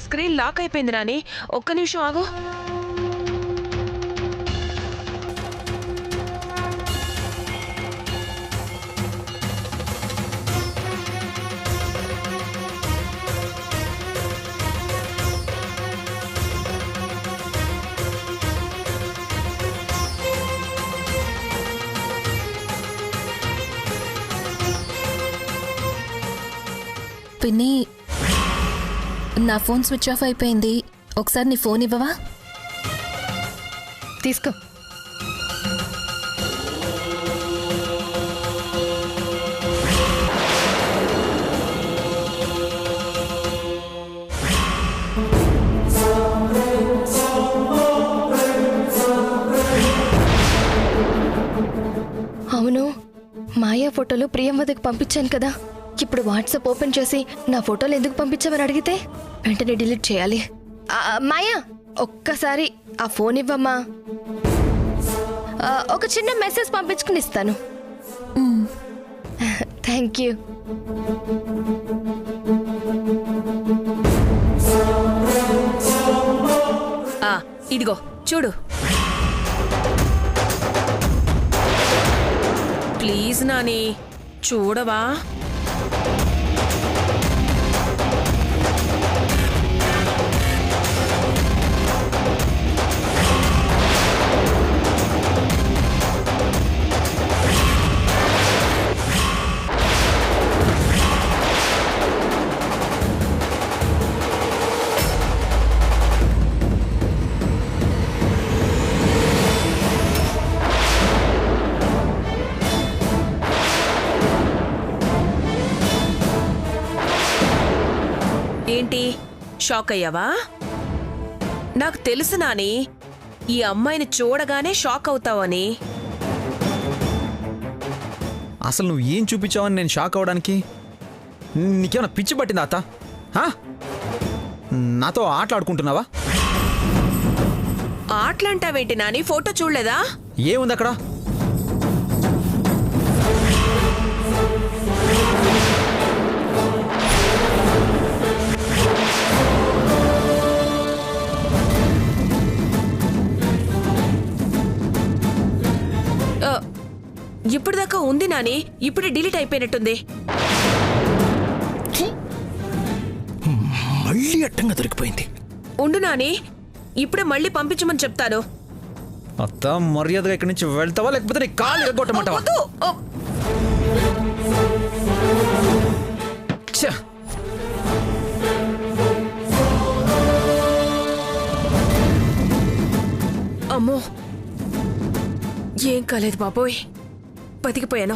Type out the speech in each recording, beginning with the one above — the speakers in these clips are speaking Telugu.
స్క్రీన్ లాక్ అయిపోయింది నాని. ఒక్క నిమిషం ఆగు. పిన్ని, నా ఫోన్ స్విచ్ ఆఫ్ అయిపోయింది. ఒకసారి నీ ఫోన్ ఇవ్వవా? తీసుకో. అవును, మాయా ఫోటోలు ప్రియంవదకి పంపించాను కదా. ఇప్పుడు వాట్సాప్ ఓపెన్ చేసి నా ఫోటోలు ఎందుకు పంపించామని అడిగితే వెంటనే డిలీట్ చేయాలి. మాయా, ఒక్కసారి ఆ ఫోన్ ఇవ్వమ్మా. ఒక చిన్న మెసేజ్ పంపించుకుని ఇస్తాను. Thank you. ఇదిగో చూడు. ప్లీజ్ నాని, చూడవా? ఏంటి, షాక్ అయ్యావా? నాకు తెలుసు నాని, ఈ అమ్మాయిని చూడగానే షాక్ అవుతావని. అసలు నువ్వు ఏం చూపించావని నేను షాక్ అవడానికి? నీకేమైనా పిచ్చి పట్టిందా అత్త? నాతో ఆటలాడుకుంటున్నావా? ఆటలంటావేంటి నాని? ఫోటో చూడలేదా? ఏముంది అక్కడ? ఇప్పుడు దాకా ఉంది నాని, ఇప్పుడే డిలీట్ అయిపోయినట్టుంది. మళ్ళీ అట్టంగా దొరికిపోయింది. ఉండు నాని, ఇప్పుడే మళ్ళీ పంపించమని చెప్తాను. అత్త, మర్యాదగా ఇక్కడి నుంచి వెళ్తావా లేకపోతే నీ కాలు ఎగ్గొట్టమంటావా? అమ్మో, ఏం కాలేదు బాబోయ్, బతికిపోయాను.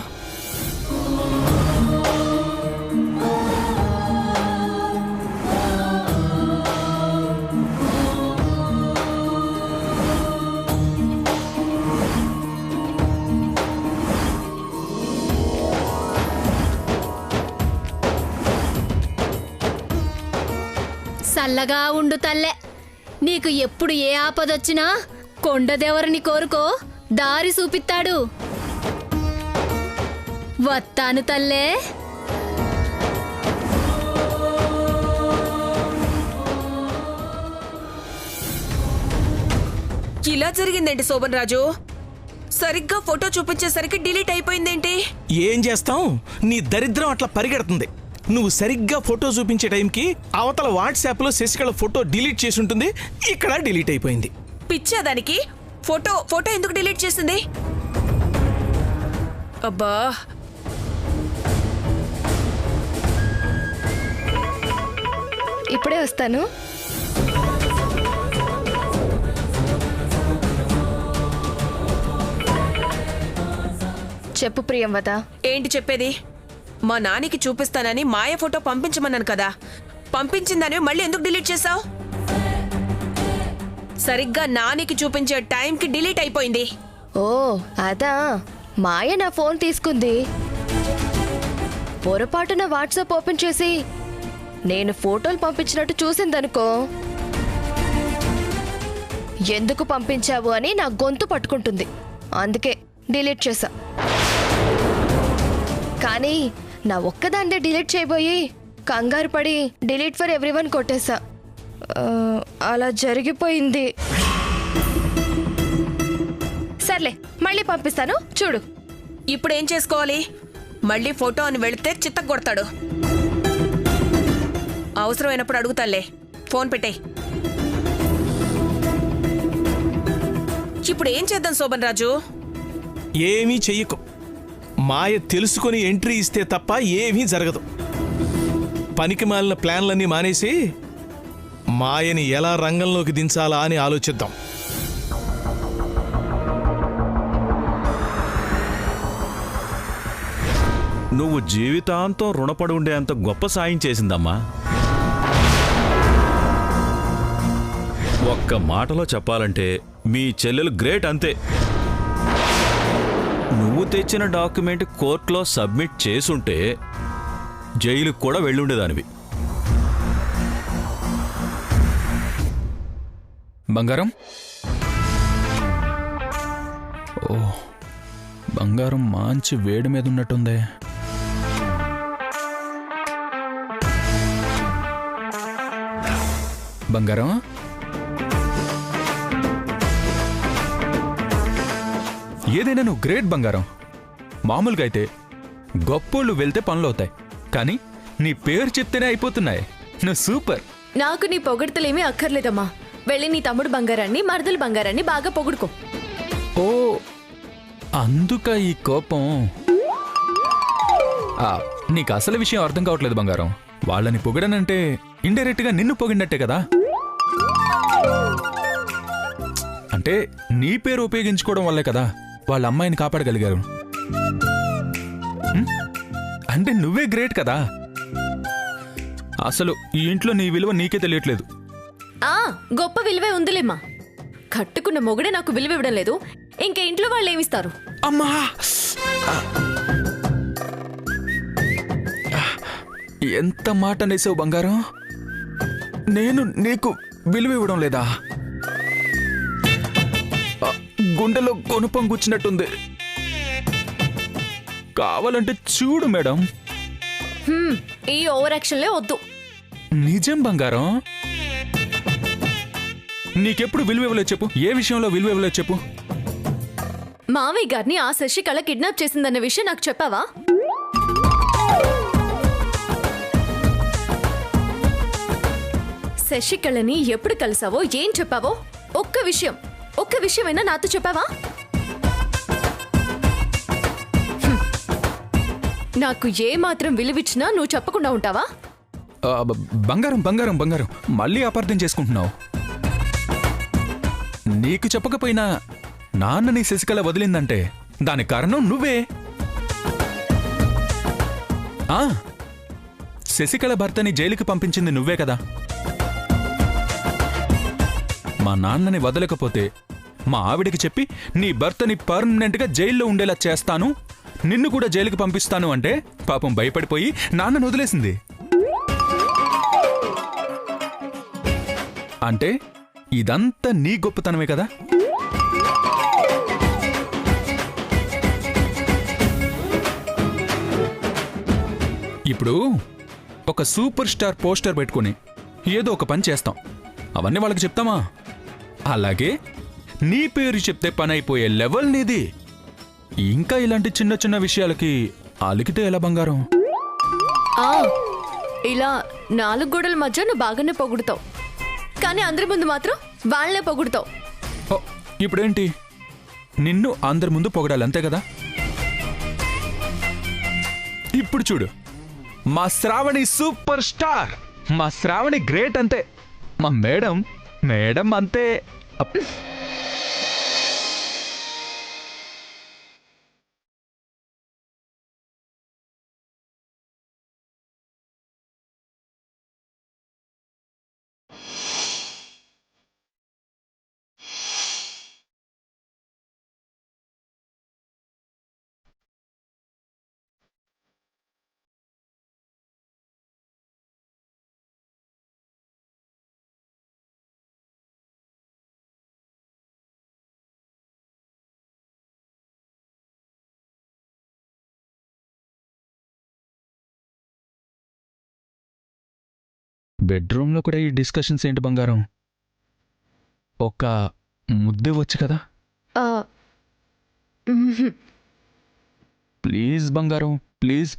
చల్లగా ఉండు తల్లే. నీకు ఎప్పుడు ఏ ఆపదొచ్చినా కొండదేవరిని కోరుకో, దారి చూపిస్తాడు. వత్తాను తల్లే. ఇలా జరిగిందేంటి శోభన్ రాజు? సరిగ్గా ఫోటో చూపించేసరికి డిలీట్ అయిపోయిందేంటి? ఏం చేస్తాం, నీ దరిద్రం అట్లా పరిగెడుతుంది. నువ్వు సరిగ్గా ఫోటో చూపించే టైంకి అవతల వాట్సాప్లో శశికళ ఫోటో డిలీట్ చేసి ఉంటుంది, ఇక్కడ డిలీట్ అయిపోయింది. పిచ్చా దానికి? ఫోటో ఎందుకు డిలీట్ చేసింది? అబ్బా, ఇప్పుడే వస్తాను. చెప్పు ప్రియంవద. ఏంటి చెప్పేది? మా నానికి చూపిస్తానని మాయ ఫోటో పంపించమన్నాను కదా, పంపించిందని మళ్ళీ ఎందుకు డిలీట్ చేసావు? సరిగ్గా నానికి చూపించే టైంకి డిలీట్ అయిపోయింది. ఓ అదా, మాయ నా ఫోన్ తీసుకుంది. పొరపాటున వాట్సాప్ ఓపెన్ చేసి నేను ఫోటోలు పంపించినట్టు చూసిందనుకో, ఎందుకు పంపించావు అని నా గొంతు పట్టుకుంటుంది. అందుకే డిలీట్ చేశా. కానీ నా ఒక్కదాన్నే డిలీట్ చేయబోయి కంగారు పడి డిలీట్ ఫర్ ఎవ్రీవన్ కొట్టేశా. అలా జరిగిపోయింది. సర్లే మళ్ళీ పంపిస్తాను చూడు. ఇప్పుడు ఏం చేసుకోవాలి? మళ్ళీ ఫోటో అని వెళితే చిత్తకు కొడతాడు. అవసరమైనప్పుడు అడుగుతాలే. ఫోన్ పెట్టేయ్. ఇప్పుడు ఏం చేద్దాం శోభన్ రాజు? ఏమీ చెయ్యకు. మాయ తెలుసుకొని ఎంట్రీ ఇస్తే తప్ప ఏమీ జరగదు. పనికి మాలిన ప్లాన్లన్నీ మానేసి మాయని ఎలా రంగంలోకి దించాలా అని ఆలోచిద్దాం. నువ్వు జీవితాంతం రుణపడి ఉండేంత గొప్ప సాయం చేసిందమ్మా. ఒక్క మాటలో చెప్పాలంటే మీ చెల్లెలు గ్రేట్ అంతే. నువ్వు తెచ్చిన డాక్యుమెంట్ కోర్టులో సబ్మిట్ చేసుంటే జైలుకు కూడా వెళ్ళుండేదానివి. బంగారం, ఓ బంగారం మంచి వేడి మీద ఉన్నట్టుందే. బంగారం, ఏదైనా నువ్వు గ్రేట్ బంగారం. మామూలుగా అయితే గొప్పోళ్ళు వెళ్తే పనులు అవుతాయి, కానీ నీ పేరు చెప్తేనే అయిపోతున్నాయి. నువ్వు సూపర్. నాకు నీ పొగడ్తలేమీ అక్కర్లేదమ్మా. వెళ్ళి నీ తమ్ముడు బంగారాన్ని, మరదలు బంగారాన్ని బాగా పొగుడుకో. ఓ అందుక ఈ కోపం. నీకు అసలు విషయం అర్థం కావట్లేదు బంగారం. వాళ్ళని పొగడనంటే ఇండైరెక్ట్ గా నిన్ను పొగిడినట్టే కదా. అంటే నీ పేరు ఉపయోగించుకోవడం వల్లే కదా వాళ్ళ అమ్మాయిని కాపాడగలిగారు. అంటే నువ్వే గ్రేట్ కదా. అసలు ఈ ఇంట్లో నీ విలువ నీకే తెలియట్లేదు. గొప్ప విలువే ఉందిలేమ్మా. కట్టుకున్న మొగుడే నాకు విలువ ఇవ్వడం లేదు, ఇంక ఇంట్లో వాళ్ళు ఏమిస్తారు? అమ్మా, ఎంత మాట అనేసావు బంగారం. నేను నీకు విలువ ఇవ్వడం లేదా? గుండెలో కొనుపం గుచ్చినట్టుంది. కావాలంటే చూడు మేడం. ఈ ఓవర్ యాక్షన్లే వద్దు. నిజం బంగారం. నీకెప్పుడు విలువ ఇవ్వలేదు చెప్పు. ఏ విషయంలో విలువ ఇవ్వలేదు చెప్పు. మావయ్య గారిని ఆ శశికళ కిడ్నాప్ చేసిందన్న విషయం నాకు చెప్పావా? శశికళని ఎప్పుడు కలిసావో, ఏం చెప్పావో ఒక్క విషయమైనా నాతో చెప్పావా? నాకు ఏ మాత్రం విలువిచ్చినా నువ్వు చెప్పకుండా ఉంటావా? బంగారం బంగారం బంగారం, మళ్ళీ అపార్థం చేసుకుంటున్నావు. నీకు చెప్పకపోయినా నాన్నని శశికళ వదిలిందంటే దానికి కారణం నువ్వే. శశికళ భర్తని జైలుకి పంపించింది నువ్వే కదా. మా నాన్నని వదలకపోతే మా ఆవిడికి చెప్పి నీ భర్తని పర్మనెంట్గా జైల్లో ఉండేలా చేస్తాను, నిన్ను కూడా జైలుకి పంపిస్తాను అంటే పాపం భయపడిపోయి నాన్నను వదిలేసింది. అంటే ఇదంతా నీ గొప్పతనమే కదా. ఇప్పుడు ఒక సూపర్ స్టార్ పోస్టర్ పెట్టుకుని ఏదో ఒక పని చేస్తాం, అవన్నీ వాళ్ళకి చెప్తామా? అలాగే నీ పేరు చెప్తే పని అయిపోయే లెవెల్ నీది. ఇంకా ఇలాంటి చిన్న చిన్న విషయాలకి అలిగితే ఎలా బంగారం? ఇలా 4 గోడల మధ్య నువ్వు బాగానే పొగుడుతావు, కానీ అందరి ముందు మాత్రం వాళ్ళనే పొగుడుతావు. ఇప్పుడేంటి, నిన్ను అందరి ముందు పొగడాలి అంతే కదా. ఇప్పుడు చూడు, మా శ్రావణి సూపర్ స్టార్, మా శ్రావణి గ్రేట్ అంతే, మా మేడం అంతే. బెడ్రూమ్లో కూడా ఈ డిస్కషన్స్ ఏంటి బంగారం? ఒక ముద్దే వచ్చు కదా. ప్లీజ్ బంగారం, ప్లీజ్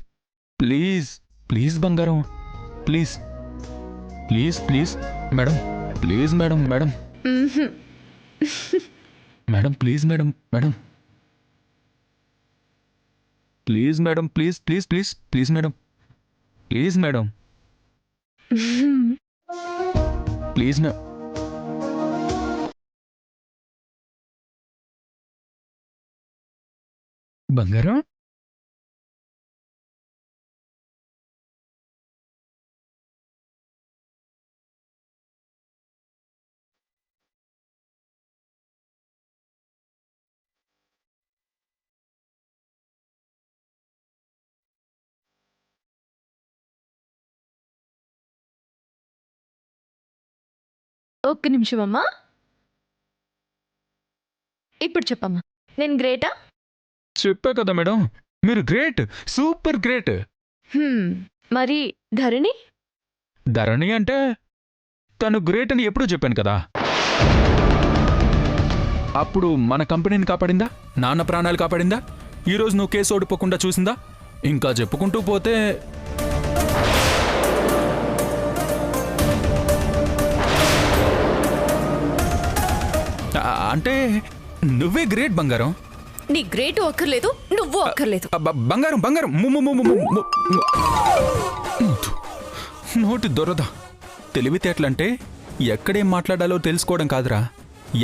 ప్లీజ్ ప్లీజ్ బంగారం, please please please madam, please madam, madam madam, please madam, madam please madam, please please please please madam, please madam, please madam. బంగారం, ఒక్క నిమిషం అమ్మా. ఇప్పుడు చెప్పమ్మా, నేను గ్రేటా? చెప్పా కదా మేడం, మీరు గ్రేట్, సూపర్ గ్రేట్. మరి ధరణి? ధరణి అంటే తను గ్రేట్ అని ఎప్పుడూ చెప్పాను కదా. అప్పుడు మన కంపెనీని కాపాడిందా, నాన్న ప్రాణాలు కాపాడిందా, ఈరోజు నువ్వు కేసు ఓడిపోకుండా చూసిందా, ఇంకా చెప్పుకుంటూ పోతే అంటే నువ్వే గ్రేట్ బంగారం. నీ గ్రేటు అక్కర్లేదు, నువ్వు అక్కర్లేదు. బంగారం బంగారం నోటి దొరద. తెలివితేటలంటే ఎక్కడేం మాట్లాడాలో తెలుసుకోవడం కాదురా,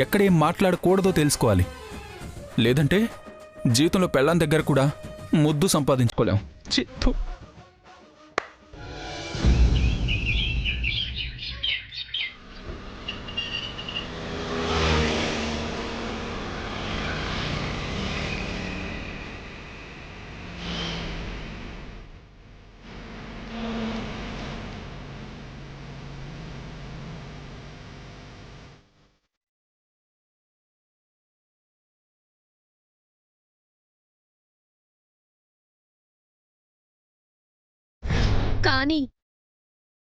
ఎక్కడేం మాట్లాడకూడదో తెలుసుకోవాలి. లేదంటే జీవితంలో పెళ్ళాం దగ్గర కూడా ముద్దు సంపాదించుకోలేం. చిత్తు. కాని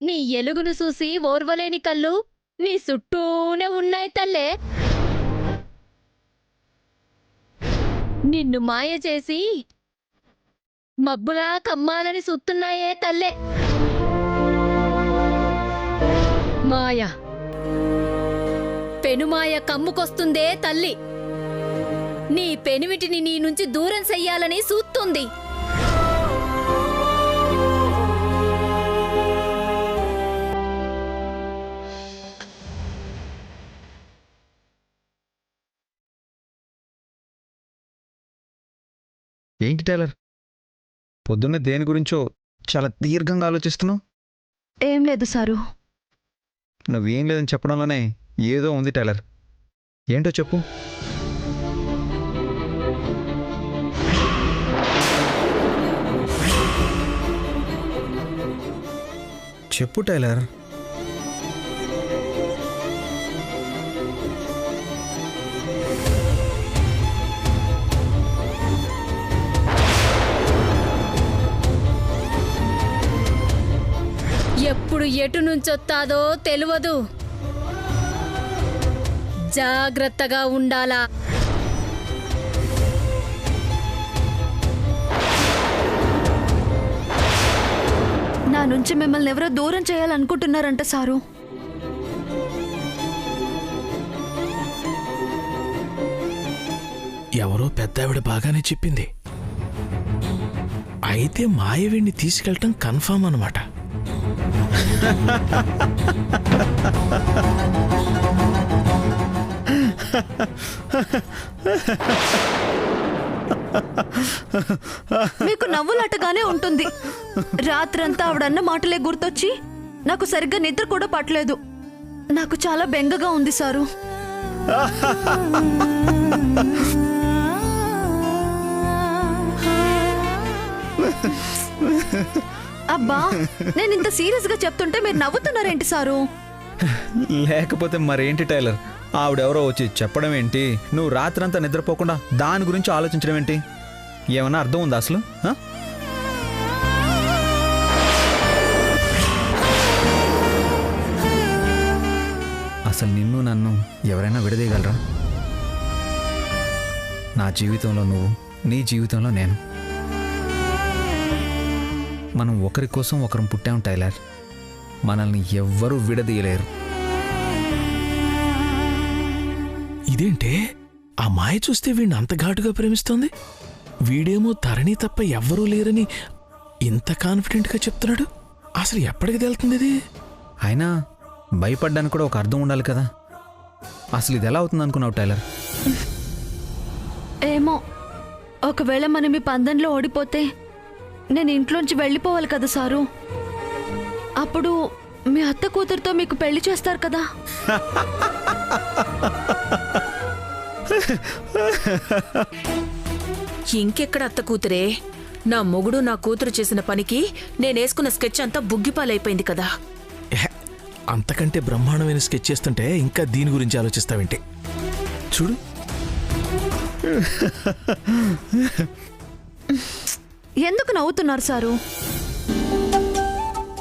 నీ ఎలుగును చూసి ఓర్వలేని కళ్ళు నీ చుట్టూనే ఉన్నాయి తల్లే. నిన్ను మాయ చేసి మబ్బులా కమ్మాలని సుత్తున్నాయే తల్లే. మాయ పెనుమాయ కమ్ముకొస్తుందే తల్లి. నీ పెనిమిటిని నీ నుంచి దూరం చెయ్యాలని సూత్తుంది. ఏంటి టైలర్, పొద్దున్నే దేని గురించో చాలా దీర్ఘంగా ఆలోచిస్తున్నావు? ఏం లేదు సారు. నువ్వేం లేదని చెప్పడంలోనే ఏదో ఉంది టైలర్. ఏంటో చెప్పు. చెప్పు టైలర్. ఎప్పుడు ఎటు నుంచొత్తాదో తెలియదు. జాగ్రత్తగా ఉండాలా. నా నుంచి మిమ్మల్ని ఎవరో దూరం చేయాలనుకుంటున్నారంట సారు. ఎవరో పెద్దావిడ బాగానే చెప్పింది. అయితే మాయవిడిని తీసుకెళ్ళటం కన్ఫామ్ అన్నమాట. మీకు నవ్వులాటగానే ఉంటుంది. రాత్రంతా ఆవిడన్న మాటలే గుర్తొచ్చి నాకు సరిగ్గా నిద్ర కూడా పట్టలేదు. నాకు చాలా బెంగగా ఉంది సారు. అబ్బా, నేను ఇంత సీరియస్ గా చెప్తుంటే మీరు నవ్వుతున్నారేంటి సారు? లేకపోతే మరేంటి టైలర్, ఆవిడెవరో వచ్చి చెప్పడం ఏంటి, నువ్వు రాత్రంతా నిద్రపోకుండా దాని గురించి ఆలోచించడం ఏంటి? ఏమన్నా అర్థం ఉందా అసలు? నా జీవితంలో నువ్వు, నీ జీవితంలో నేను. మనం ఒకరి కోసం ఒకరం పుట్టాం టైలర్. మనల్ని ఎవ్వరూ విడదీయలేరు. ఇదేంటే ఆ మాయ చూస్తే వీడిని అంత ఘాటుగా ప్రేమిస్తోంది? వీడేమో తరణి తప్ప ఎవ్వరూ లేరని ఇంత కాన్ఫిడెంట్గా చెప్తున్నాడు. అసలు ఎప్పటికి తెలుతుంది ఇది? అయినా భయపడ్డానికి కూడా ఒక అర్థం ఉండాలి కదా. అసలు ఇది ఎలా అవుతుంది అనుకున్నావు టైలర్? ఏమో, ఒకవేళ మనం ఈ పందెంలో ఓడిపోతే నేను ఇంట్లోంచి వెళ్ళిపోవాలి కదా సారు. అప్పుడు మీ అత్త కూతురుతో మీకు పెళ్లి చేస్తారు కదా. ఇంకెక్కడ అత్త కూతురే? నా మొగుడు నా కూతురు చేసిన పనికి నేనేసుకున్న స్కెచ్ అంతా బుగ్గిపాలైపోయింది కదా. ఎహె, అంతకంటే బ్రహ్మాండమైన స్కెచ్ చేస్తుంటే ఇంకా దీని గురించి ఆలోచిస్తావేంటి? చూడు, ఎందుకు నవ్వుతున్నారు సారు?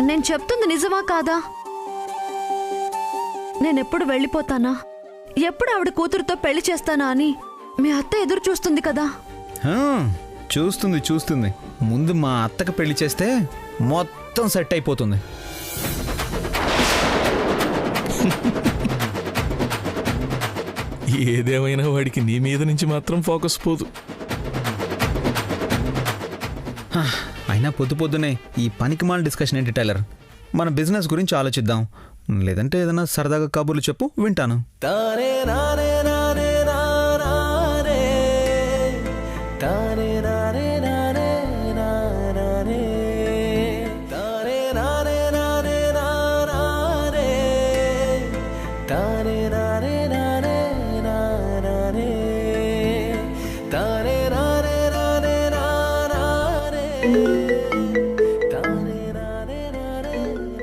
నేను చెప్తుంది నిజమా కాదా? నేనెప్పుడు వెళ్ళిపోతానా, ఎప్పుడు ఆవిడ కూతురుతో పెళ్లి చేస్తానా అని మీ అత్త ఎదురు చూస్తుంది కదా. హా, చూస్తుంది. ముందు మా అత్తకి పెళ్లి చేస్తే మొత్తం సెట్ అయిపోతుంది. ఏదేమైనా వాడికి నీ మీద నుంచి మాత్రం ఫోకస్ పోదు. అయినా పొద్దునే ఈ పనికిమాల డిస్కషన్ ఏంటి టైలర్? మన బిజినెస్ గురించి ఆలోచిద్దాం. లేదంటే ఏదైనా సరదాగా కబుర్లు చెప్పు, వింటాను.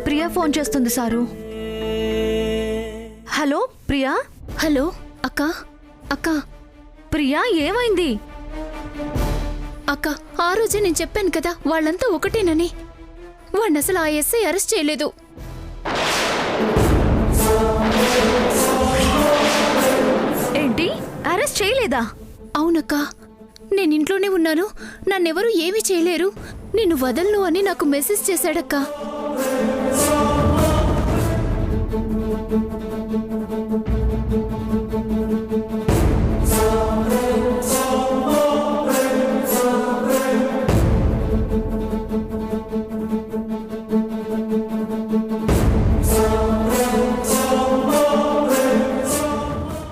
ప్రియా ఫోన్ చేస్తుంది సారు. హలో ప్రియా. హలో అక్క. అక్క ప్రియా, ఏమైంది? అక్క, ఆ రోజే నేను చెప్పాను కదా వాళ్ళంతా ఒకటేనని. వాడిని అసలు ఆ ఎస్ఐ అరెస్ట్ చేయలేదు. ఏంటి, అరెస్ట్ చేయలేదా? అవునక్క, నేను ఇంట్లోనే ఉన్నాను, నన్నెవరూ ఏమీ చేయలేరు, నిన్ను వదలను అని నాకు మెసేజ్ చేశాడక్క.